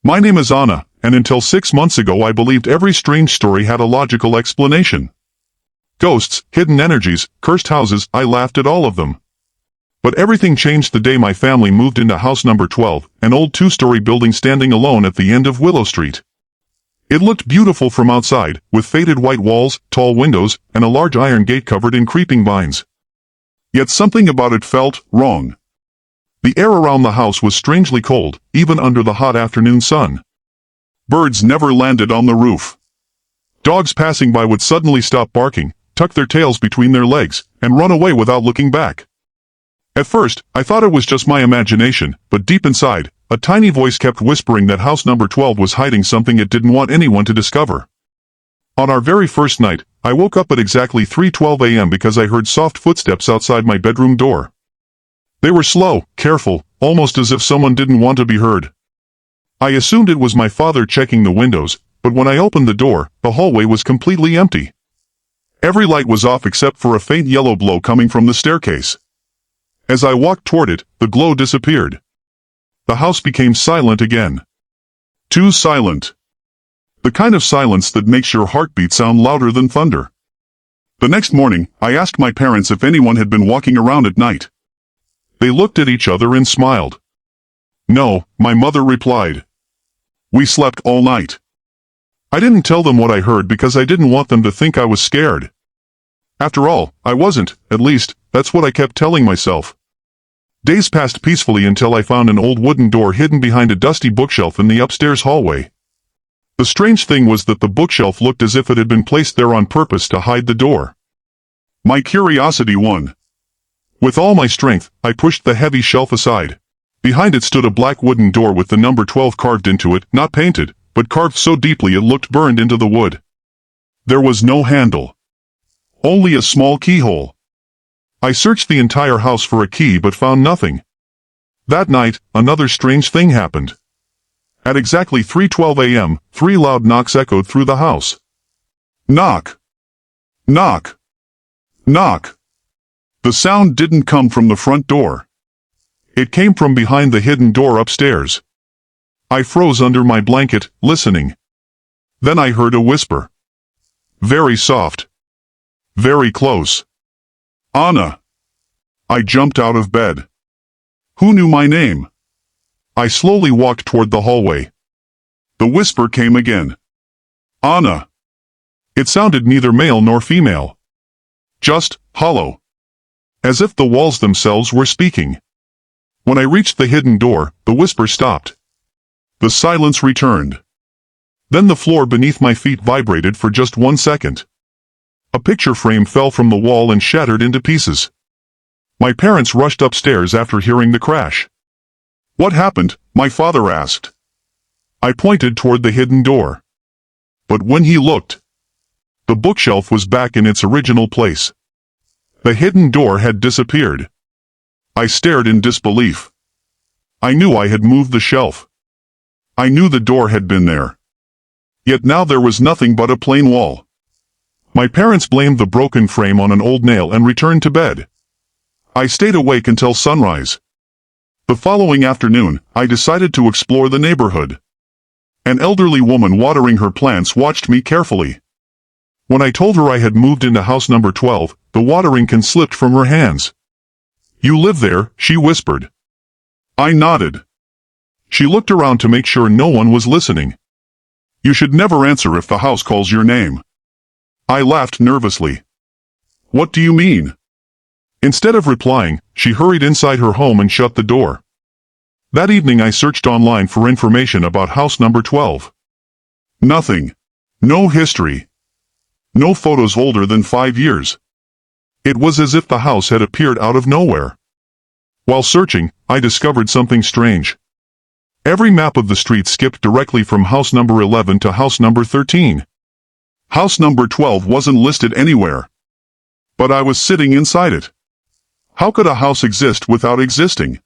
My name is Anna, and until 6 months ago I believed every strange story had a logical explanation. Ghosts, hidden energies, cursed houses, I laughed at all of them. But everything changed the day my family moved into house number 12, an old two-story building standing alone at the end of Willow Street. It looked beautiful from outside, with faded white walls, tall windows, and a large iron gate covered in creeping vines. Yet something about it felt wrong. The air around the house was strangely cold, even under the hot afternoon sun. Birds never landed on the roof. Dogs passing by would suddenly stop barking, tuck their tails between their legs, and run away without looking back. At first, I thought it was just my imagination, but deep inside, a tiny voice kept whispering that house number 12 was hiding something it didn't want anyone to discover. On our very first night, I woke up at exactly 3:12 a.m. because I heard soft footsteps outside my bedroom door. They were slow, careful, almost as if someone didn't want to be heard. I assumed it was my father checking the windows, but when I opened the door, the hallway was completely empty. Every light was off except for a faint yellow glow coming from the staircase. As I walked toward it, the glow disappeared. The house became silent again. Too silent. The kind of silence that makes your heartbeat sound louder than thunder. The next morning, I asked my parents if anyone had been walking around at night. They looked at each other and smiled. No, my mother replied. We slept all night. I didn't tell them what I heard because I didn't want them to think I was scared. After all, I wasn't, at least, that's what I kept telling myself. Days passed peacefully until I found an old wooden door hidden behind a dusty bookshelf in the upstairs hallway. The strange thing was that the bookshelf looked as if it had been placed there on purpose to hide the door. My curiosity won. With all my strength, I pushed the heavy shelf aside. Behind it stood a black wooden door with the number 12 carved into it, not painted, but carved so deeply it looked burned into the wood. There was no handle. Only a small keyhole. I searched the entire house for a key but found nothing. That night, another strange thing happened. At exactly 3:12 a.m., 3 loud knocks echoed through the house. Knock. Knock. Knock. The sound didn't come from the front door. It came from behind the hidden door upstairs. I froze under my blanket, listening. Then I heard a whisper. Very soft. Very close. Anna. I jumped out of bed. Who knew my name? I slowly walked toward the hallway. The whisper came again. Anna. It sounded neither male nor female. Just hollow. As if the walls themselves were speaking. When I reached the hidden door, the whisper stopped. The silence returned. Then the floor beneath my feet vibrated for just 1 second. A picture frame fell from the wall and shattered into pieces. My parents rushed upstairs after hearing the crash. What happened? My father asked. I pointed toward the hidden door. But when he looked, the bookshelf was back in its original place. The hidden door had disappeared. I stared in disbelief. I knew I had moved the shelf. I knew the door had been there. Yet now there was nothing but a plain wall. My parents blamed the broken frame on an old nail and returned to bed. I stayed awake until sunrise. The following afternoon, I decided to explore the neighborhood. An elderly woman watering her plants watched me carefully. When I told her I had moved into house number 12, the watering can slipped from her hands. You live there, she whispered. I nodded. She looked around to make sure no one was listening. You should never answer if the house calls your name. I laughed nervously. What do you mean? Instead of replying, she hurried inside her home and shut the door. That evening I searched online for information about house number 12. Nothing. No history. No photos older than 5 years. It was as if the house had appeared out of nowhere. While searching, I discovered something strange. Every map of the street skipped directly from house number 11 to house number 13. House number 12 wasn't listed anywhere. But I was sitting inside it. How could a house exist without existing?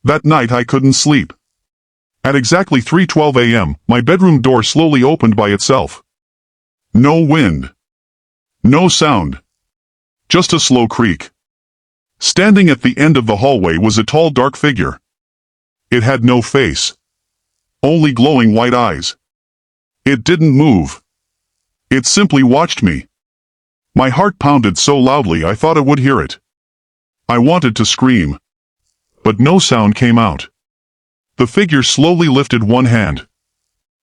That night I couldn't sleep. At exactly 3:12 a.m., my bedroom door slowly opened by itself. No wind. No sound. Just a slow creak. Standing at the end of the hallway was a tall dark figure. It had no face. only glowing white eyes. It didn't move. It simply watched me. My heart pounded so loudly I thought I would hear it. I wanted to scream. But no sound came out. The figure slowly lifted one hand,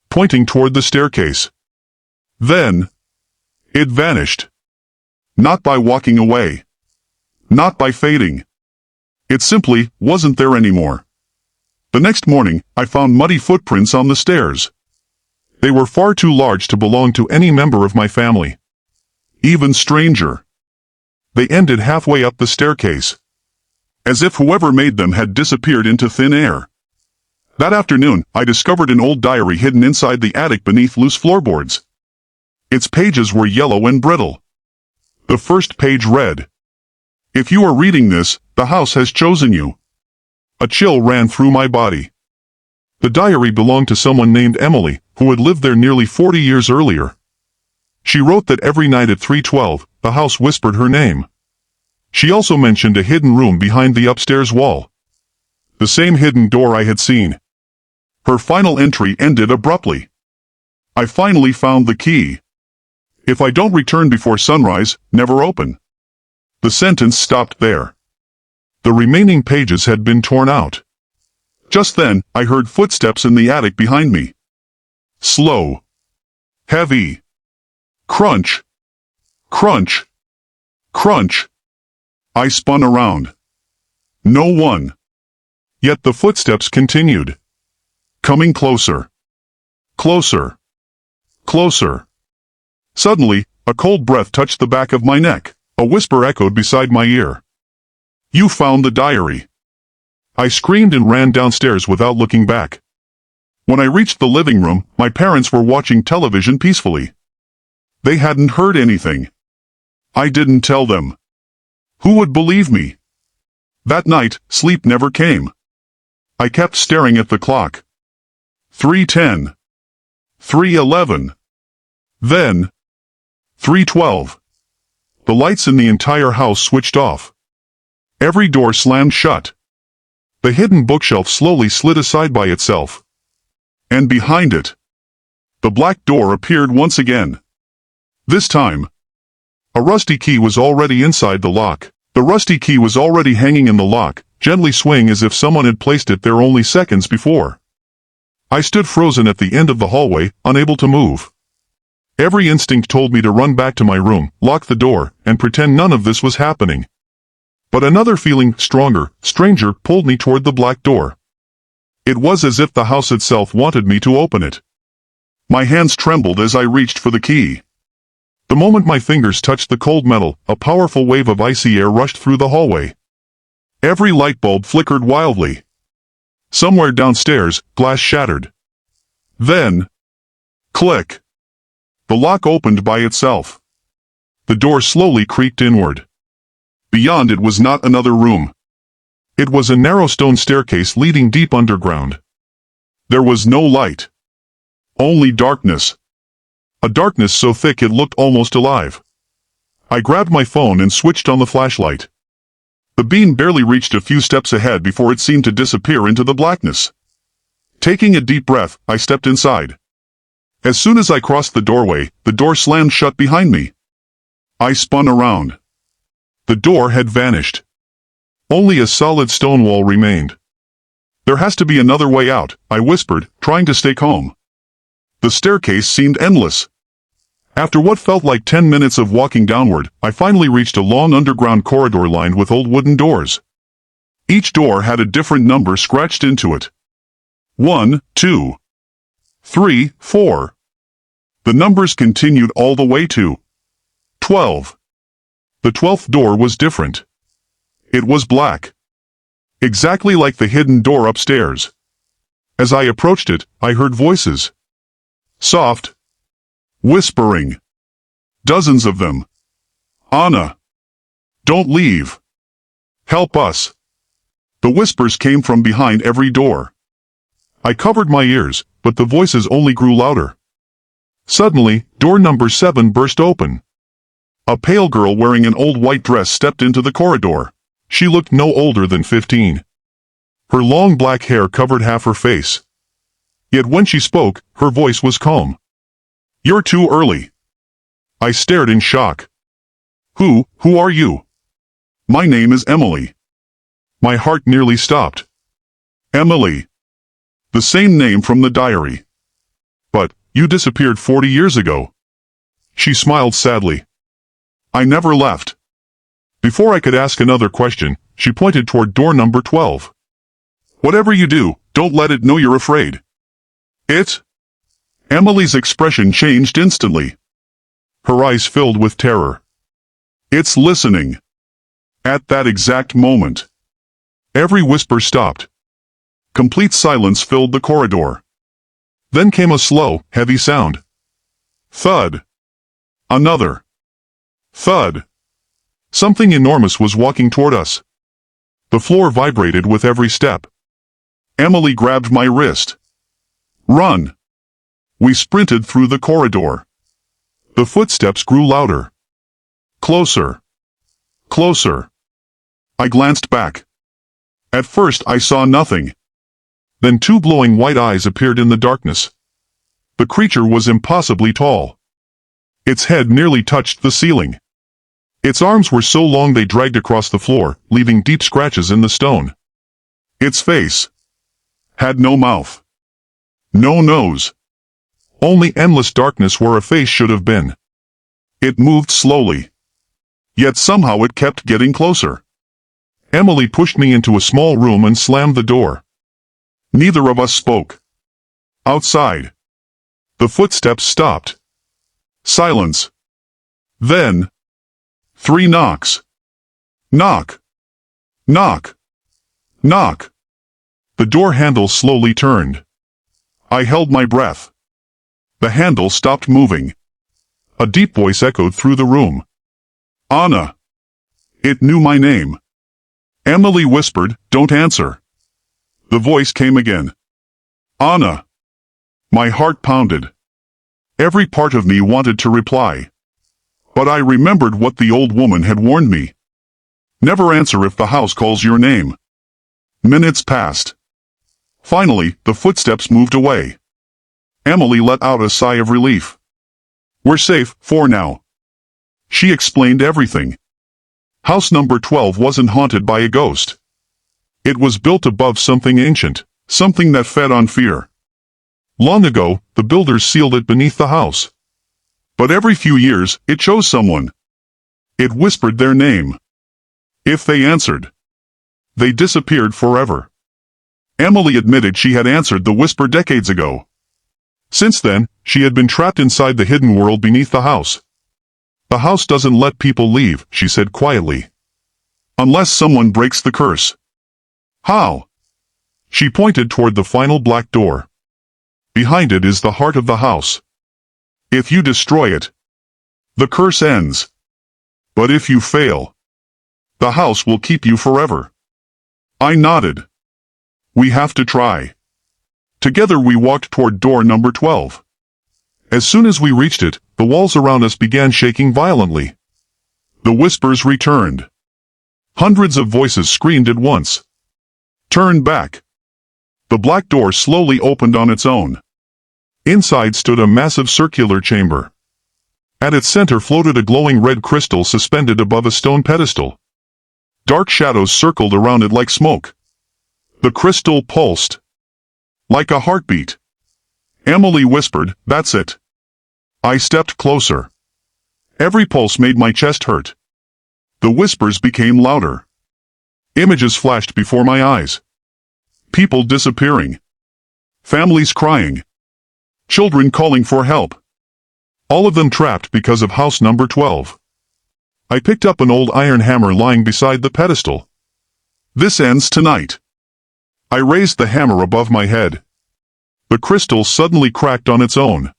pointing toward the staircase. Then, it vanished. Not by walking away. Not by fading. It simply wasn't there anymore. The next morning, I found muddy footprints on the stairs. They were far too large to belong to any member of my family. Even stranger. They ended halfway up the staircase, as if whoever made them had disappeared into thin air. That afternoon, I discovered an old diary hidden inside the attic beneath loose floorboards. Its pages were yellow and brittle. The first page read, "If you are reading this, the house has chosen you." A chill ran through my body. The diary belonged to someone named Emily, who had lived there nearly 40 years earlier. She wrote that every night at 3:12, the house whispered her name. She also mentioned a hidden room behind the upstairs wall. The same hidden door I had seen. Her final entry ended abruptly. I finally found the key. "If I don't return before sunrise, never open." The sentence stopped there. The remaining pages had been torn out. Just then, I heard footsteps in the attic behind me. Slow. Heavy. Crunch. Crunch. Crunch. I spun around. No one. Yet the footsteps continued. Coming closer. Closer. Closer. Suddenly, a cold breath touched the back of my neck. A whisper echoed beside my ear. "You found the diary." I screamed and ran downstairs without looking back. When I reached the living room, my parents were watching television peacefully. They hadn't heard anything. I didn't tell them. Who would believe me? That night, sleep never came. I kept staring at the clock. 3:10. 3:11. Then, 3:12. The lights in the entire house switched off. Every door slammed shut. The hidden bookshelf slowly slid aside by itself. And behind it, the black door appeared once again. This time, a rusty key was already inside the lock. The rusty key was already hanging in the lock, gently swaying as if someone had placed it there only seconds before. I stood frozen at the end of the hallway, unable to move. Every instinct told me to run back to my room, lock the door, and pretend none of this was happening. But another feeling, stronger, stranger, pulled me toward the black door. It was as if the house itself wanted me to open it. My hands trembled as I reached for the key. The moment my fingers touched the cold metal, a powerful wave of icy air rushed through the hallway. Every light bulb flickered wildly. Somewhere downstairs, glass shattered. Then, click. The lock opened by itself. The door slowly creaked inward. Beyond it was not another room. It was a narrow stone staircase leading deep underground. There was no light. Only darkness. A darkness so thick it looked almost alive. I grabbed my phone and switched on the flashlight. The beam barely reached a few steps ahead before it seemed to disappear into the blackness. Taking a deep breath, I stepped inside. As soon as I crossed the doorway, the door slammed shut behind me. I spun around. The door had vanished. Only a solid stone wall remained. "There has to be another way out," I whispered, trying to stay calm. The staircase seemed endless. After what felt like 10 minutes of walking downward, I finally reached a long underground corridor lined with old wooden doors. Each door had a different number scratched into it. 1, 2, 3, 4. The numbers continued all the way to 12. The 12th door was different. It was black. Exactly like the hidden door upstairs. As I approached it, I heard voices. Soft. Whispering. Dozens of them. "Anna. Don't leave. Help us." The whispers came from behind every door. I covered my ears, but the voices only grew louder. Suddenly, door number 7 burst open. A pale girl wearing an old white dress stepped into the corridor. She looked no older than 15. Her long black hair covered half her face. Yet when she spoke, her voice was calm. "You're too early." I stared in shock. Who are you?" "My name is Emily." My heart nearly stopped. "Emily. The same name from the diary. But, you disappeared 40 years ago." She smiled sadly. "I never left." Before I could ask another question, she pointed toward door number 12. "Whatever you do, don't let it know you're afraid." "It?" Emily's expression changed instantly. Her eyes filled with terror. "It's listening." At that exact moment, every whisper stopped. Complete silence filled the corridor. Then came a slow, heavy sound. Thud. Another. Thud. Something enormous was walking toward us. The floor vibrated with every step. Emily grabbed my wrist. "Run!" We sprinted through the corridor. The footsteps grew louder. Closer. Closer. I glanced back. At first I saw nothing. Then two glowing white eyes appeared in the darkness. The creature was impossibly tall. Its head nearly touched the ceiling. Its arms were so long they dragged across the floor, leaving deep scratches in the stone. Its face had no mouth. No nose. Only endless darkness where a face should have been. It moved slowly. Yet somehow it kept getting closer. Emily pushed me into a small room and slammed the door. Neither of us spoke. Outside, the footsteps stopped. Silence. Then, 3 knocks. Knock. Knock. Knock. The door handle slowly turned. I held my breath. The handle stopped moving. A deep voice echoed through the room. "Anna." It knew my name. Emily whispered, "Don't answer." The voice came again. "Anna." My heart pounded. Every part of me wanted to reply. But I remembered what the old woman had warned me. Never answer if the house calls your name. Minutes passed. Finally, the footsteps moved away. Emily let out a sigh of relief. "We're safe, for now." She explained everything. House number 12 wasn't haunted by a ghost. It was built above something ancient, something that fed on fear. Long ago, the builders sealed it beneath the house. But every few years, it chose someone. It whispered their name. If they answered, they disappeared forever. Emily admitted she had answered the whisper decades ago. Since then, she had been trapped inside the hidden world beneath the house. "The house doesn't let people leave," she said quietly. "Unless someone breaks the curse." "How?" She pointed toward the final black door. "Behind it is the heart of the house. If you destroy it, the curse ends. But if you fail, the house will keep you forever." I nodded. "We have to try." Together we walked toward door number 12. As soon as we reached it, the walls around us began shaking violently. The whispers returned. Hundreds of voices screamed at once. "Turn back." The black door slowly opened on its own. Inside stood a massive circular chamber. At its center floated a glowing red crystal suspended above a stone pedestal. Dark shadows circled around it like smoke. The crystal pulsed. Like a heartbeat. Emily whispered, "That's it." I stepped closer. Every pulse made my chest hurt. The whispers became louder. Images flashed before my eyes. People disappearing. Families crying. Children calling for help. All of them trapped because of house number 12. I picked up an old iron hammer lying beside the pedestal. "This ends tonight." I raised the hammer above my head. The crystal suddenly cracked on its own.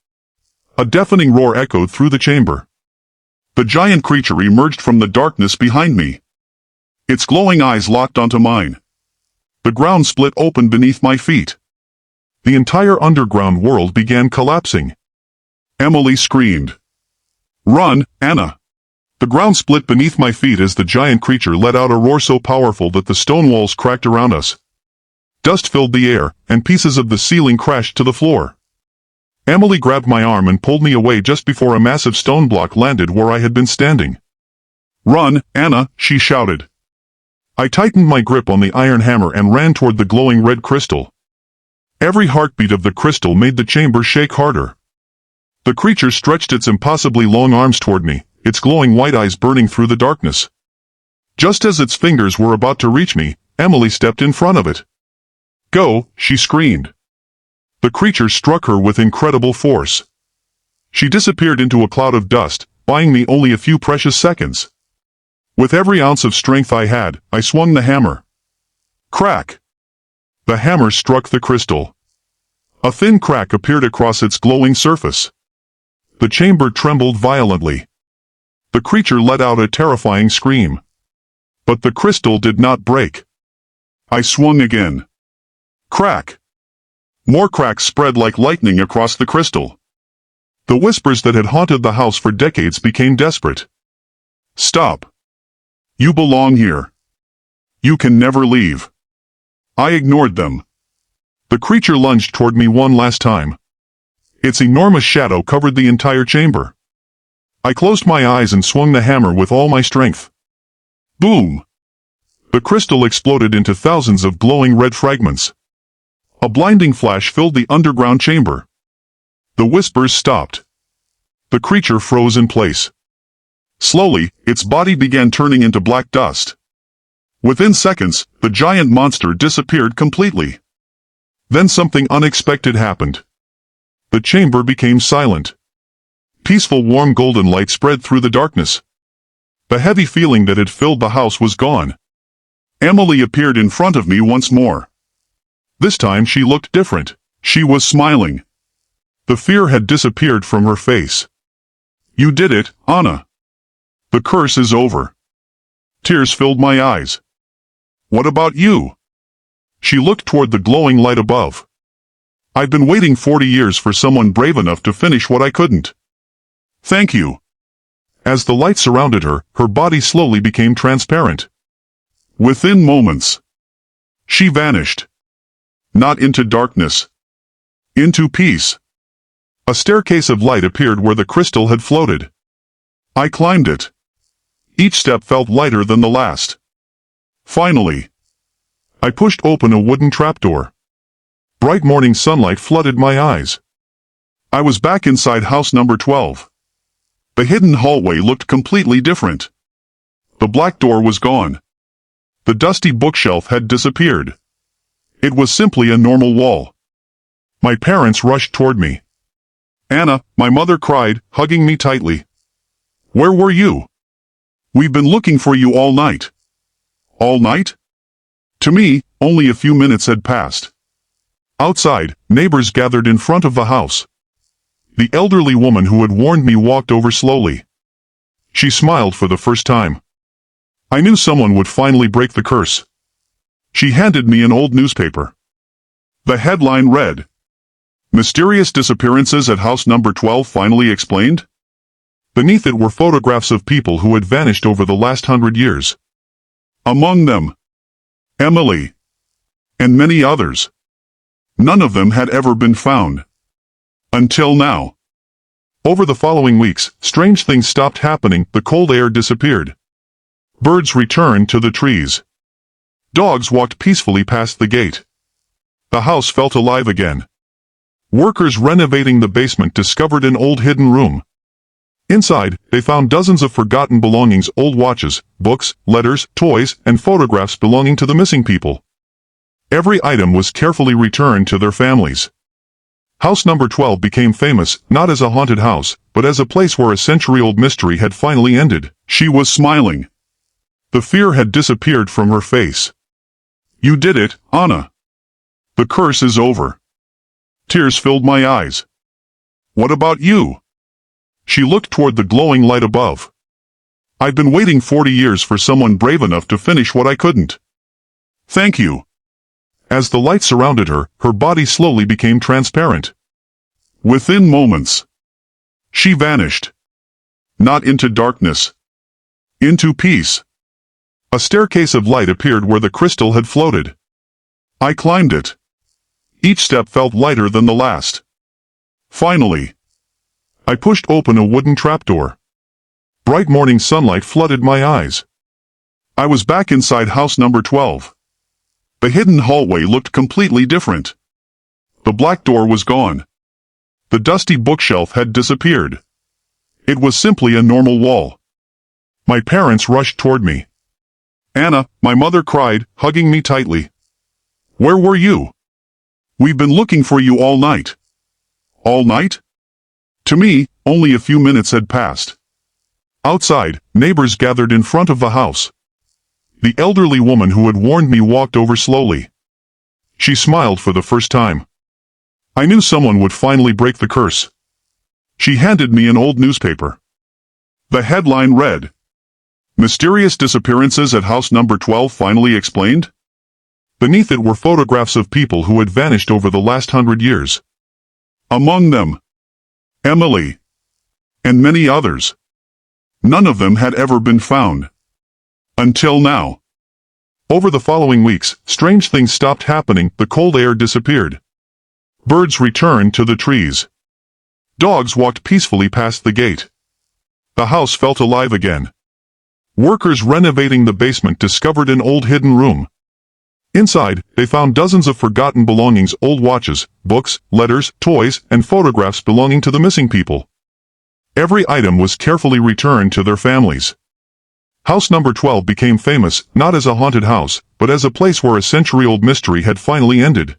A deafening roar echoed through the chamber. The giant creature emerged from the darkness behind me. Its glowing eyes locked onto mine. The ground split open beneath my feet. The entire underground world began collapsing. Emily screamed. "Run, Anna!" The ground split beneath my feet as the giant creature let out a roar so powerful that the stone walls cracked around us. Dust filled the air, and pieces of the ceiling crashed to the floor. Emily grabbed my arm and pulled me away just before a massive stone block landed where I had been standing. "Run, Anna," she shouted. I tightened my grip on the iron hammer and ran toward the glowing red crystal. Every heartbeat of the crystal made the chamber shake harder. The creature stretched its impossibly long arms toward me, its glowing white eyes burning through the darkness. Just as its fingers were about to reach me, Emily stepped in front of it. "Go," she screamed. The creature struck her with incredible force. She disappeared into a cloud of dust, buying me only a few precious seconds. With every ounce of strength I had, I swung the hammer. Crack! The hammer struck the crystal. A thin crack appeared across its glowing surface. The chamber trembled violently. The creature let out a terrifying scream. But the crystal did not break. I swung again. Crack! More cracks spread like lightning across the crystal. The whispers that had haunted the house for decades became desperate. "Stop. You belong here. You can never leave." I ignored them. The creature lunged toward me one last time. Its enormous shadow covered the entire chamber. I closed my eyes and swung the hammer with all my strength. Boom! The crystal exploded into thousands of glowing red fragments. A blinding flash filled the underground chamber. The whispers stopped. The creature froze in place. Slowly, its body began turning into black dust. Within seconds, the giant monster disappeared completely. Then something unexpected happened. The chamber became silent. Peaceful warm golden light spread through the darkness. The heavy feeling that had filled the house was gone. Emily appeared in front of me once more. This time she looked different. She was smiling. The fear had disappeared from her face. "You did it, Anna. The curse is over." Tears filled my eyes. "What about you?" She looked toward the glowing light above. "I've been waiting 40 years for someone brave enough to finish what I couldn't. Thank you." As the light surrounded her, her body slowly became transparent. Within moments, she vanished. Not into darkness. Into peace. A staircase of light appeared where the crystal had floated. I climbed it. Each step felt lighter than the last. Finally, I pushed open a wooden trapdoor. Bright morning sunlight flooded my eyes. I was back inside house number 12. The hidden hallway looked completely different. The black door was gone. The dusty bookshelf had disappeared. It was simply a normal wall. My parents rushed toward me. "Anna," my mother cried, hugging me tightly. "Where were you? We've been looking for you all night." All night? To me, only a few minutes had passed. Outside, neighbors gathered in front of the house. The elderly woman who had warned me walked over slowly. She smiled for the first time. I knew someone would finally break the curse. She handed me an old newspaper. The headline read, "Mysterious disappearances at house number 12 finally explained?" Beneath it were photographs of people who had vanished over the last 100 years. Among them, Emily, and many others. None of them had ever been found. Until now. Over the following weeks, strange things stopped happening. The cold air disappeared. Birds returned to the trees. Dogs walked peacefully past the gate. The house felt alive again. Workers renovating the basement discovered an old hidden room. Inside, they found dozens of forgotten belongings, old watches, books, letters, toys, and photographs belonging to the missing people. Every item was carefully returned to their families. House number 12 became famous, not as a haunted house, but as a place where a century-old mystery had finally ended. She was smiling. The fear had disappeared from her face. "You did it, Anna. The curse is over." Tears filled my eyes. "What about you?" She looked toward the glowing light above. "I've been waiting 40 years for someone brave enough to finish what I couldn't. Thank you." As the light surrounded her, her body slowly became transparent. Within moments, she vanished. Not into darkness. Into peace. A staircase of light appeared where the crystal had floated. I climbed it. Each step felt lighter than the last. Finally, I pushed open a wooden trapdoor. Bright morning sunlight flooded my eyes. I was back inside house number 12. The hidden hallway looked completely different. The black door was gone. The dusty bookshelf had disappeared. It was simply a normal wall. My parents rushed toward me. "Anna," my mother cried, hugging me tightly. "Where were you? We've been looking for you all night." All night? To me, only a few minutes had passed. Outside, neighbors gathered in front of the house. The elderly woman who had warned me walked over slowly. She smiled for the first time. I knew someone would finally break the curse. She handed me an old newspaper. The headline read, "Mysterious disappearances at house number 12 finally explained?" Beneath it were photographs of people who had vanished over the last 100 years. Among them, Emily, and many others. None of them had ever been found. Until now. Over the following weeks, strange things stopped happening. The cold air disappeared. Birds returned to the trees. Dogs walked peacefully past the gate. The house felt alive again. Workers renovating the basement discovered an old hidden room. Inside, they found dozens of forgotten belongings, old watches, books, letters, toys, and photographs belonging to the missing people. Every item was carefully returned to their families. House number 12 became famous, not as a haunted house, but as a place where a century-old mystery had finally ended.